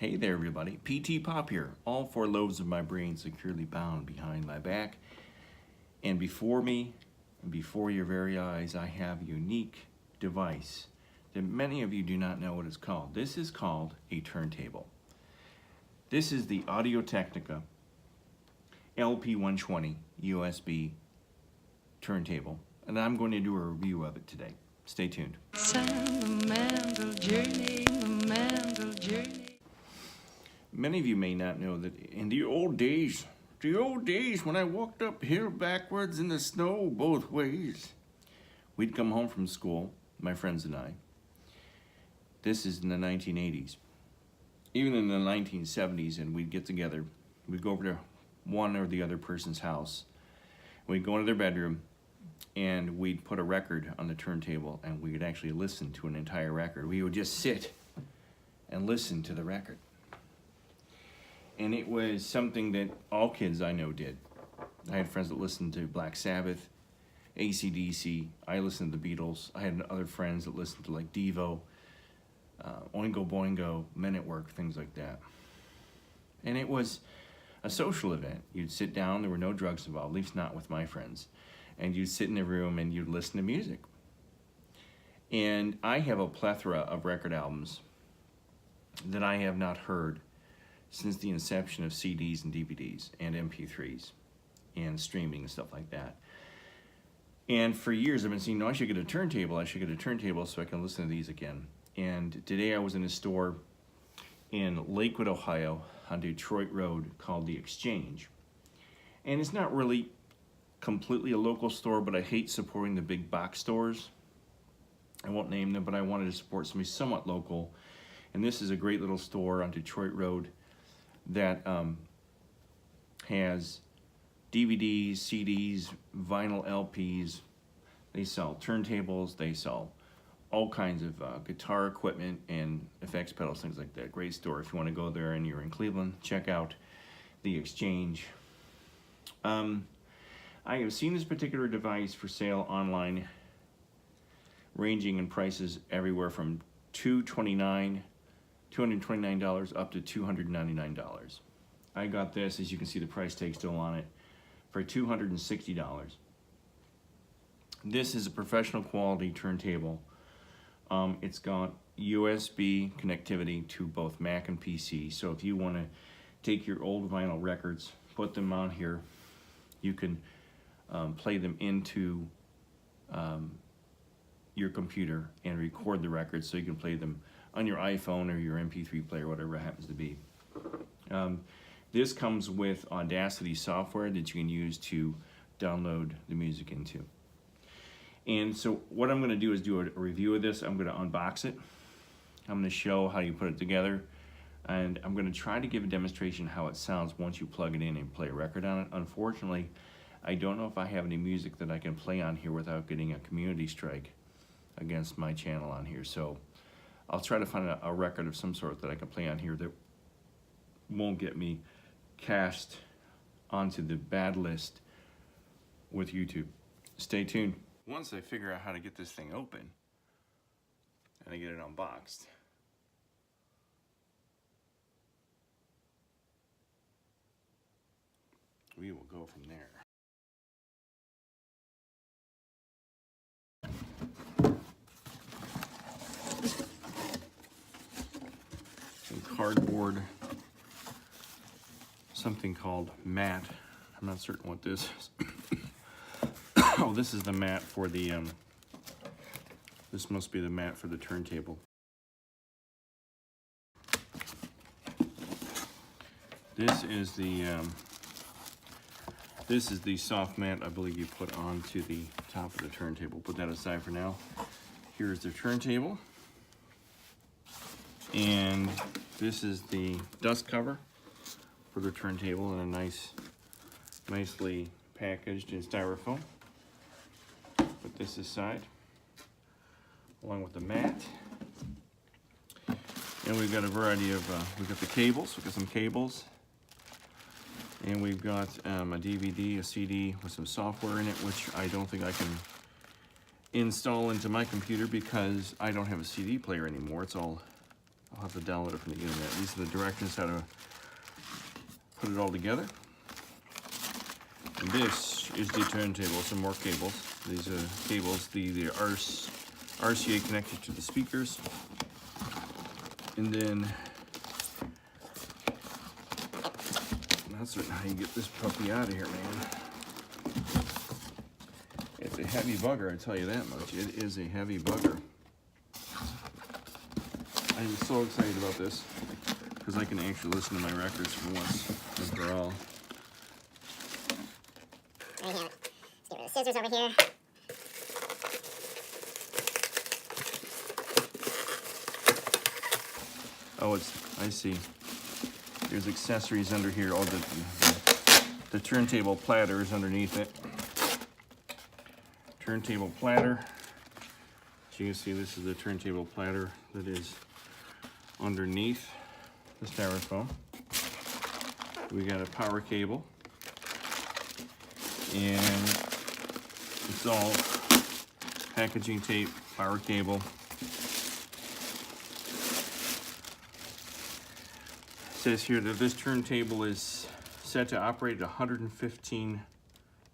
Hey there everybody, PT Pop here. All four lobes of my brain securely bound behind my back. And before me, and before your very eyes, I have a unique device that many of you do not know what it's called. This is called a turntable. This is the Audio Technica lp120 USB turntable, and I'm going to do a review of it today. Stay tuned. Many of you may not know that in the old days when I walked uphill backwards in the snow both ways, we'd come home from school, my friends and I. This is in the 1980s. Even in the 1970s, and we'd get together, we'd go over to one or the other person's house. We'd go into their bedroom and we'd put a record on the turntable and we would actually listen to an entire record. We would just sit and listen to the record. And it was something that all kids I know did. I had friends that listened to Black Sabbath, AC/DC. I listened to the Beatles. I had other friends that listened to like Devo, Oingo Boingo, Men at Work, things like that. And it was a social event. You'd sit down, there were no drugs involved, at least not with my friends. And you'd sit in a room and you'd listen to music. And I have a plethora of record albums that I have not heard since the inception of CDs and DVDs and MP3s and streaming and stuff like that. And for years I've been saying, no, I should get a turntable. I should get a turntable so I can listen to these again. And today I was in a store in Lakewood, Ohio on Detroit Road called The Exchange. And it's not really completely a local store, but I hate supporting the big box stores. I won't name them, but I wanted to support somebody somewhat local. And this is a great little store on Detroit Road that has DVDs, CDs, vinyl LPs. They sell turntables, they sell all kinds of guitar equipment and effects pedals, things like that. Great store. If you want to go there and you're in Cleveland, check out The Exchange. I have seen this particular device for sale online, ranging in prices everywhere from $229 up to $299. I got this, as you can see the price tag still on it, for $260. This is a professional quality turntable. It's got USB connectivity to both Mac and PC, so if you want to take your old vinyl records, put them on here, you can play them into your computer and record the records so you can play them on your iPhone or your MP3 player, whatever it happens to be. This comes with Audacity software that you can use to download the music into. And so what I'm going to do is do a review of this. I'm going to unbox it. I'm going to show how you put it together. And I'm going to try to give a demonstration how it sounds once you plug it in and play a record on it. Unfortunately, I don't know if I have any music that I can play on here without getting a community strike against my channel on here. So I'll try to find a record of some sort that I can play on here that won't get me cast onto the bad list with YouTube. Stay tuned. Once I figure out how to get this thing open and I get it unboxed, we will go from there. Some cardboard, something called mat. I'm not certain what this is. Oh, this is the mat for the, this must be the mat for the turntable. This is the soft mat I believe you put onto the top of the turntable. Put that aside for now. Here's the turntable. And this is the dust cover for the turntable in a nicely packaged in styrofoam. Put this aside, along with the mat. And we've got a variety of, we've got the cables, we've got some cables. And we've got a DVD, a CD with some software in it, which I don't think I can install into my computer because I don't have a CD player anymore. It's all I'll have to download it from the internet. These are the directions how to put it all together. And this is the turntable, some more cables. These are cables, the RCA connected to the speakers. And then, I'm not certain how you get this puppy out of here, man. It's a heavy bugger, I tell you that much. It is a heavy bugger. I'm so excited about this because I can actually listen to my records for once and for all. Right here. Let's get rid of the scissors over here. Oh, I see. There's accessories under here. Oh, the turntable platter is underneath it. Turntable platter. As you can see, this is the turntable platter that is underneath the styrofoam. We got a power cable, and it's all packaging tape, power cable. It says here that this turntable is set to operate at 115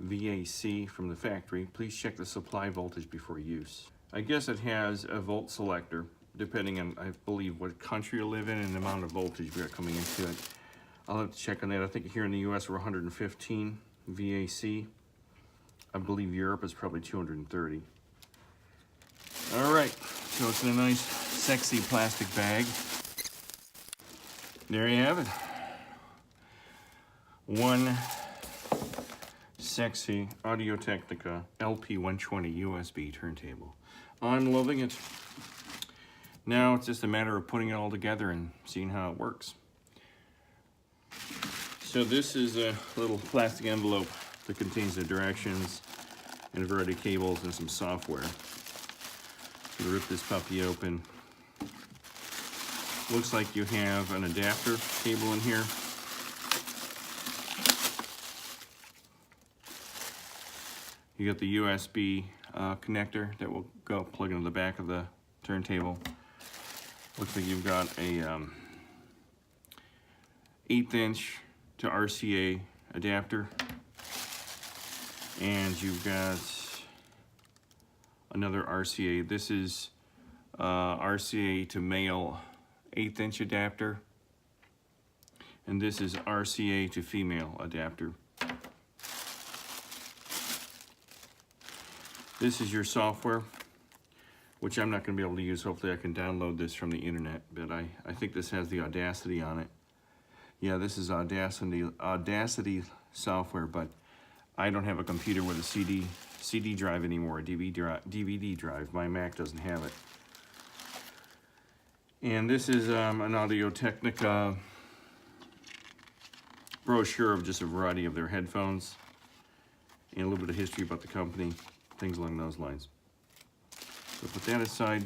VAC from the factory. Please check the supply voltage before use. I guess it has a volt selector, depending on, I believe, what country you live in and the amount of voltage we got coming into it. I'll have to check on that. I think here in the US we're 115 VAC. I believe Europe is probably 230. All right, so it's in a nice, sexy plastic bag. There you have it. One sexy Audio Technica lp120 USB turntable. I'm loving it. Now it's just a matter of putting it all together and seeing how it works. So this is a little plastic envelope that contains the directions and a variety of cables and some software. So rip this puppy open. Looks like you have an adapter cable in here. You got the USB connector that will go plug into the back of the turntable. Looks like you've got a 1/8 inch to RCA adapter, and you've got another RCA. This is RCA to male 1/8 inch adapter, and this is RCA to female adapter. This is your software, which I'm not going to be able to use. Hopefully I can download this from the internet, but I think this has the Audacity on it. Yeah, this is Audacity software, but I don't have a computer with a CD drive anymore, a DVD drive. My Mac doesn't have it. And this is an Audio Technica brochure of just a variety of their headphones and a little bit of history about the company, things along those lines. So put that aside.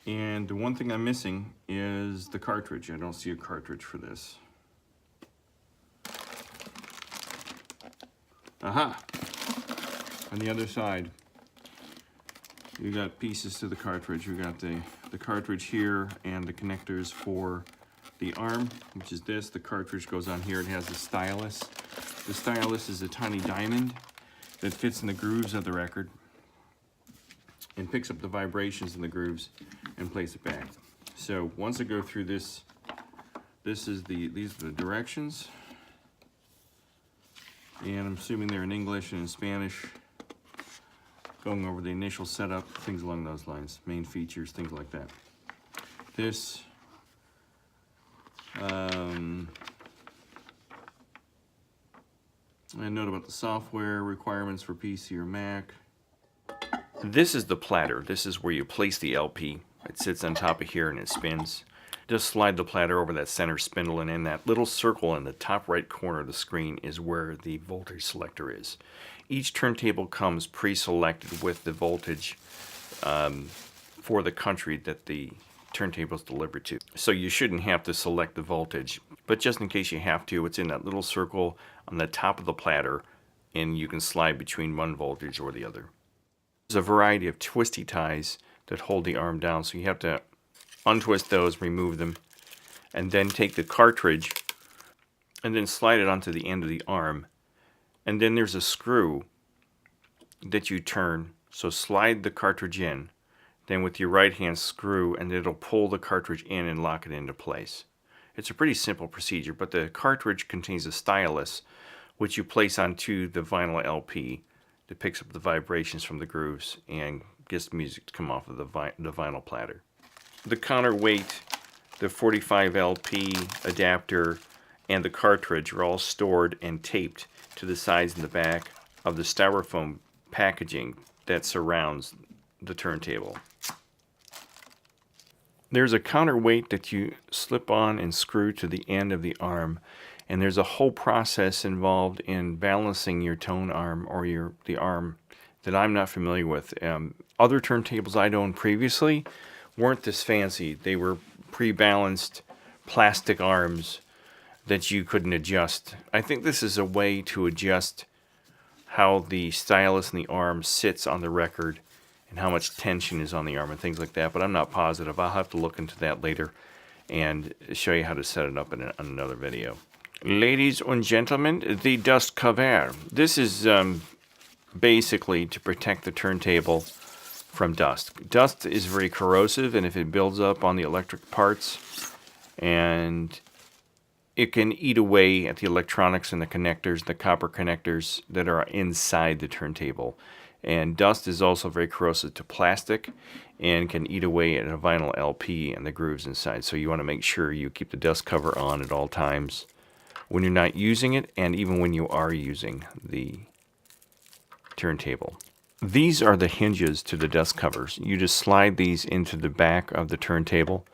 And the one thing I'm missing is the cartridge. I don't see a cartridge for this. Aha! On the other side, you got pieces to the cartridge. You got the cartridge here and the connectors for the arm, which is this. The cartridge goes on here. It has a stylus. The stylus is a tiny diamond that fits in the grooves of the record and picks up the vibrations in the grooves and plays it back. So once I go through this, these are the directions, and I'm assuming they're in English and in Spanish, going over the initial setup, things along those lines, main features, things like that. This a note about the software requirements for PC or Mac. This is the platter. This is where you place the LP. It sits on top of here and it spins. Just slide the platter over that center spindle, and in that little circle in the top right corner of the screen is where the voltage selector is. Each turntable comes pre-selected with the voltage for the country that the turntable is delivered to. So you shouldn't have to select the voltage, but just in case you have to, it's in that little circle on the top of the platter, and you can slide between one voltage or the other. There's a variety of twisty ties that hold the arm down, so you have to untwist those, remove them, and then take the cartridge and then slide it onto the end of the arm. And then there's a screw that you turn. So slide the cartridge in, then with your right hand screw, and it'll pull the cartridge in and lock it into place. It's a pretty simple procedure, but the cartridge contains a stylus which you place onto the vinyl LP that picks up the vibrations from the grooves and gets the music to come off of the vinyl platter. The counterweight, the 45 LP adapter, and the cartridge are all stored and taped to the sides and the back of the styrofoam packaging that surrounds the turntable. There's a counterweight that you slip on and screw to the end of the arm, and there's a whole process involved in balancing your tone arm or the arm that I'm not familiar with. Other turntables I'd owned previously weren't this fancy. They were pre-balanced plastic arms that you couldn't adjust. I think this is a way to adjust how the stylus in the arm sits on the record and how much tension is on the arm and things like that, but I'm not positive. I'll have to look into that later and show you how to set it up in another video. Ladies and gentlemen, the dust cover. This is basically to protect the turntable from dust. Dust is very corrosive, and if it builds up on the electric parts, and it can eat away at the electronics and the connectors, the copper connectors that are inside the turntable. And dust is also very corrosive to plastic and can eat away at a vinyl LP and the grooves inside. So you want to make sure you keep the dust cover on at all times when you're not using it, and even when you are using the turntable. These are the hinges to the dust covers. You just slide these into the back of the turntable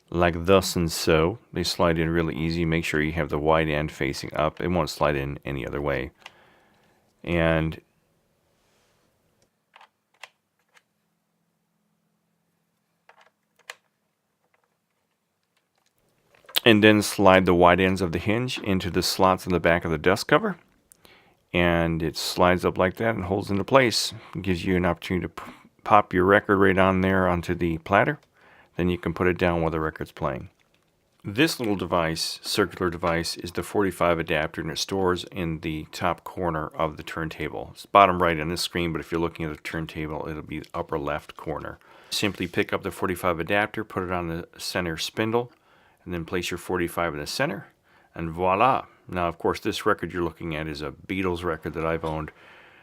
like thus and so. They slide in really easy. Make sure you have the wide end facing up. It won't slide in any other way. And then slide the wide ends of the hinge into the slots in the back of the dust cover. And it slides up like that and holds into place. It gives you an opportunity to pop your record right on there onto the platter. Then you can put it down while the record's playing. This little device, circular device, is the 45 adapter, and it stores in the top corner of the turntable. It's bottom right on this screen, but if you're looking at the turntable, it'll be the upper left corner. Simply pick up the 45 adapter, put it on the center spindle, and then place your 45 in the center, and voila. Now, of course, this record you're looking at is a Beatles record that I've owned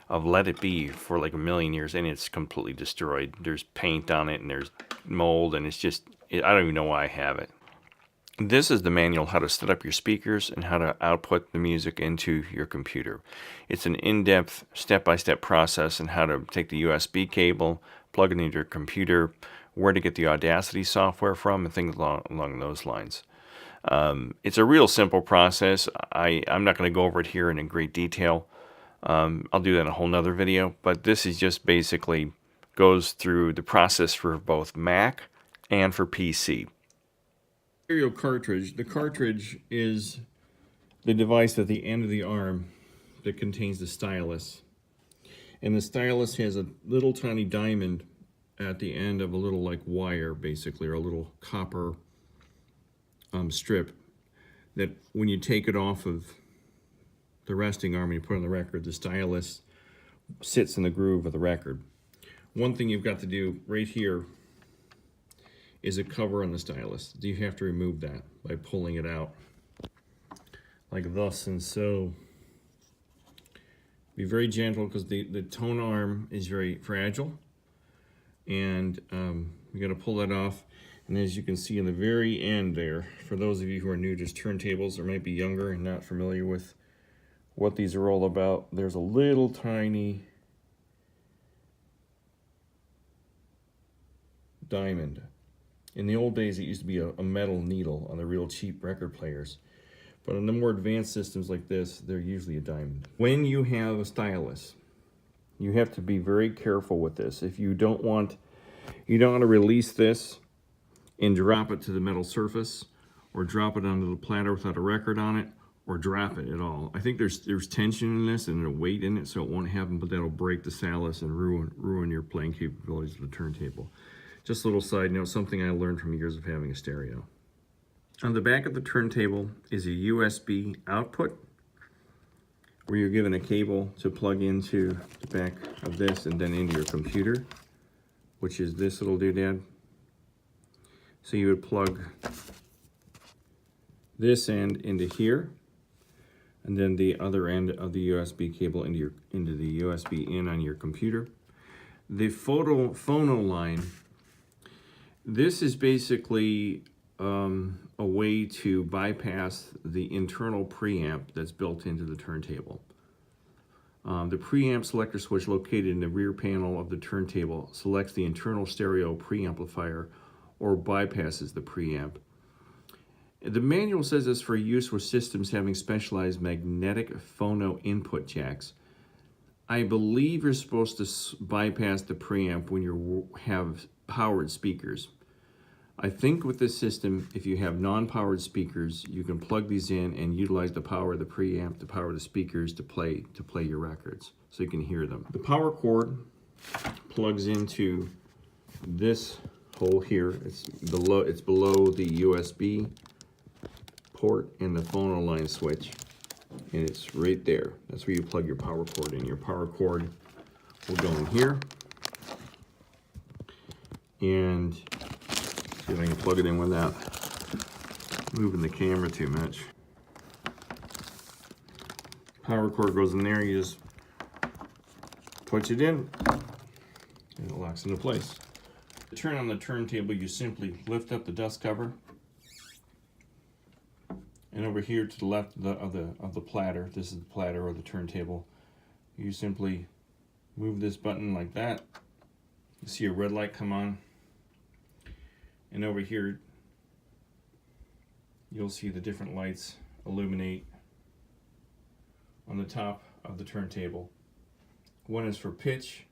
of Let It Be for like a million years, and it's completely destroyed. There's paint on it, and there's mold, and it's just, I don't even know why I have it. This is the manual how to set up your speakers and how to output the music into your computer. It's an in-depth, step-by-step process on how to take the USB cable, plug it into your computer, where to get the Audacity software from, and things along those lines. It's a real simple process. I'm not going to go over it here in great detail. I'll do that in a whole nother video, but this is just basically goes through the process for both Mac and for PC. Stereo cartridge. The cartridge is the device at the end of the arm that contains the stylus. And the stylus has a little tiny diamond at the end of a little like wire, basically, or a little copper strip that when you take it off of the resting arm and you put it on the record, the stylus sits in the groove of the record. One thing you've got to do right here is a cover on the stylus. You have to remove that by pulling it out like thus and so. Be very gentle because the tone arm is very fragile, and you got to pull that off. And as you can see in the very end there, for those of you who are new to turntables or might be younger and not familiar with what these are all about, there's a little tiny diamond. In the old days, it used to be a metal needle on the real cheap record players. But on the more advanced systems like this, they're usually a diamond. When you have a stylus, you have to be very careful with this. If you don't want to release this and drop it to the metal surface, or drop it onto the platter without a record on it, or drop it at all. I think there's tension in this and a weight in it, so it won't happen, but that'll break the stylus and ruin your playing capabilities of the turntable. Just a little side note, something I learned from years of having a stereo. On the back of the turntable is a USB output where you're given a cable to plug into the back of this and then into your computer, which is this little doodad. So you would plug this end into here, and then the other end of the USB cable into the USB in on your computer. The phono line, this is basically a way to bypass the internal preamp that's built into the turntable. The preamp selector switch located in the rear panel of the turntable selects the internal stereo preamplifier or bypasses the preamp. The manual says it's for use with systems having specialized magnetic phono input jacks. I believe you're supposed to bypass the preamp when you have powered speakers. I think with this system, if you have non-powered speakers, you can plug these in and utilize the power of the preamp to power the speakers to play your records, so you can hear them. The power cord plugs into this hole here. It's below the USB port and the phono line switch, and it's right there. That's where you plug your power cord in. Your power cord will go in here, and see if I can plug it in without moving the camera too much. Power cord goes in there, you just push it in, and it locks into place. To turn on the turntable, you simply lift up the dust cover, and over here to the left of the platter, this is the platter or the turntable, you simply move this button like that. You see a red light come on. And over here, you'll see the different lights illuminate on the top of the turntable. One is for pitch.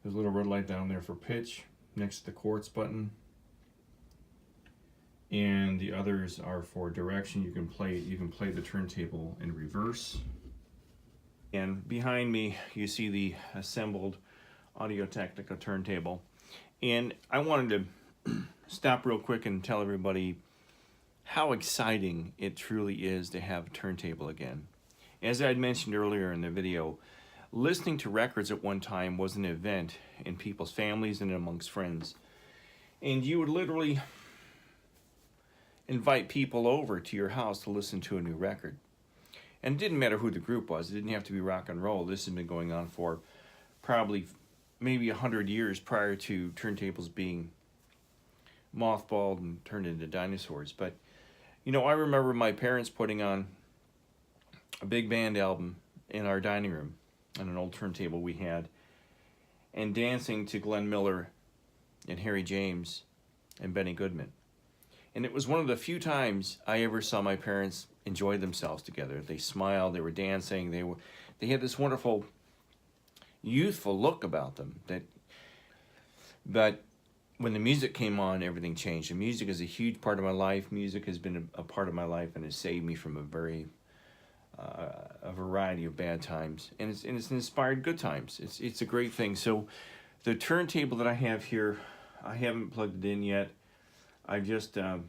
There's a little red light down there for pitch next to the quartz button. And the others are for direction. You can play the turntable in reverse. And behind me, you see the assembled Audio Technica turntable. And I wanted to stop real quick and tell everybody how exciting it truly is to have a turntable again. As I had mentioned earlier in the video, listening to records at one time was an event in people's families and amongst friends. And you would literally invite people over to your house to listen to a new record. And it didn't matter who the group was. It didn't have to be rock and roll. This has been going on for probably maybe 100 years prior to turntables being mothballed and turned into dinosaurs. But you know, I remember my parents putting on a big band album in our dining room on an old turntable we had, and dancing to Glenn Miller and Harry James and Benny Goodman. And it was one of the few times I ever saw my parents enjoy themselves together. They smiled, they were dancing, they had this wonderful youthful look about them. But when the music came on, everything changed. And music is a huge part of my life. Music has been a part of my life and has saved me from a variety of bad times. And it's inspired good times. It's a great thing. So the turntable that I have here, I haven't plugged it in yet. I just got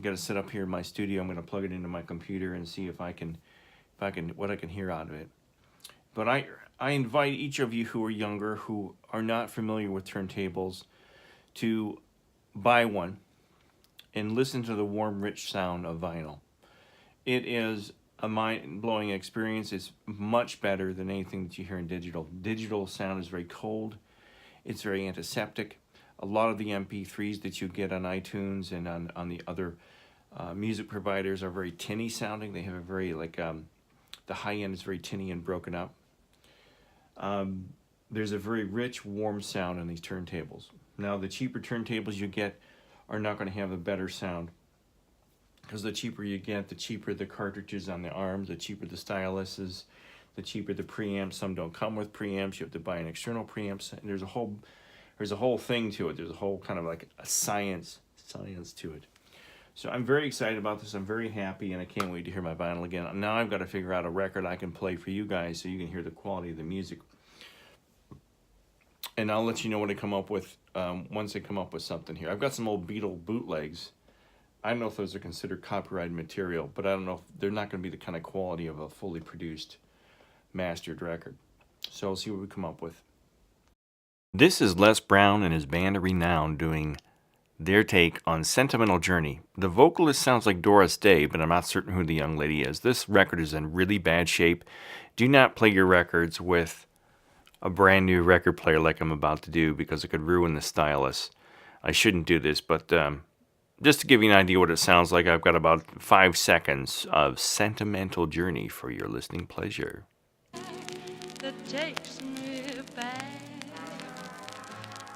to set up here in my studio. I'm going to plug it into my computer and see what I can hear out of it. But I invite each of you who are younger, who are not familiar with turntables, to buy one and listen to the warm, rich sound of vinyl. It is a mind-blowing experience. It's much better than anything that you hear in digital. Digital sound is very cold. It's very antiseptic. A lot of the MP3s that you get on iTunes and on the other music providers are very tinny sounding. They have a very, the high end is very tinny and broken up. There's a very rich, warm sound on these turntables. Now, the cheaper turntables you get are not going to have a better sound, because the cheaper you get, the cheaper the cartridges on the arms, the cheaper the styluses, the cheaper the preamps. Some don't come with preamps. You have to buy an external preamp. And there's a whole thing to it. There's a whole kind of like a science to it. So I'm very excited about this. I'm very happy, and I can't wait to hear my vinyl again. Now I've got to figure out a record I can play for you guys so you can hear the quality of the music. and I'll let you know what I come up with once I come up with something here. I've got some old Beatle bootlegs. I don't know if those are considered copyrighted material, but I don't know if they're not going to be the kind of quality of a fully produced, mastered record. So I'll see what we come up with. This is Les Brown and his band of renown doing their take on Sentimental Journey. The vocalist sounds like Doris Day, but I'm not certain who the young lady is. This record is in really bad shape. Do not play your records with a brand new record player like I'm about to do, because it could ruin the stylus. I shouldn't do this, but just to give you an idea what it sounds like, I've got about 5 seconds of Sentimental Journey for your listening pleasure. That takes me back.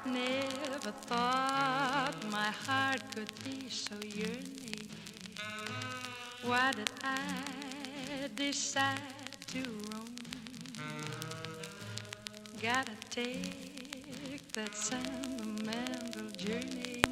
Never thought my heart could be so yearning. Why did I decide to roam? Gotta take that sentimental journey,